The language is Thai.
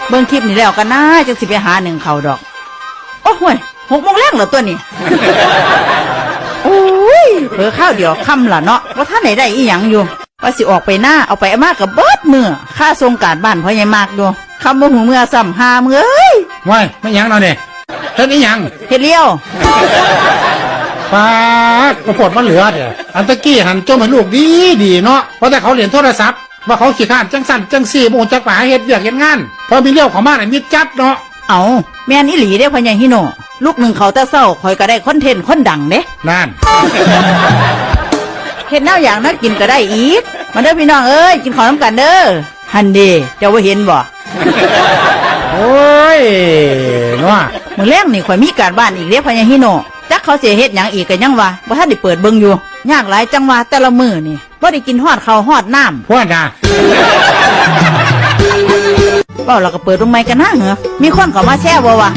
เบิ่งคลิปนี่แล้วกันนะจังสิไปหาหนึ่งเขาดอกโอ้โห6 โมงแรงเหรอตัวนี้โอ้ยเผลอข้าวเดียวค่ำล่ะเนาะว่าท่านไหนได้อีหยังอยู่ว่าสิออกไปหน้าเอาไปเอามากกับเบิดมือค่าทรงการบ้านพ่อใหญ่มากดูคำบ่หูเมื่อซ้ำหาเมื่อเอ้ยว้ายไม่ยังเราเนี่ยเฮ็ดอีหยังเฮ็ดเลี้ยวป้ากระปดมันเหลือเด้ออันตะกี้หันจมให้ลูกดีเนาะเพราะแต่เขาเรียนโทรศัพท์ว่าเขาขี้ข้านจังสั่นจังซี่บ่จักไปหาเฮ็ดเวียกเฮ็ดงานพอมีเลี้ยวเข้ามาน่ะมีจัดเนาะเอาแม่นอีหลีเด้พ่อใหญ่ฮิโนลูกหนึ่งเขาแต่เศร้าคอยก็ได้คอนเทนต์คนดังเด้นั่นเฮ็ดแนวอย่างนั้นกินก็ได้อีกมาเด้อพี่น้องเอ้ยกินข้าวน้ำกันเด้อฮันเด้เจ้าว่าเห็นบ่โอ้ยเนาะมื้อแรกนี่ข่อยมีการบ้านอีกเด้พ่อใหญ่ฮิโนจักเขาสิเฮ็ดหยังอีกก็ยังว่าบ่ทันได้เปิดเบิ่งอยู่ยากหลายจังว่าแต่ละมื้อนี่บ่ได้กินฮอดข้าวฮอดน้ำพวกน่ะเว้าแล้วก็เปิดลงไมค์กันนะเหรอมีคนเข้ามาแชร์บ่วะ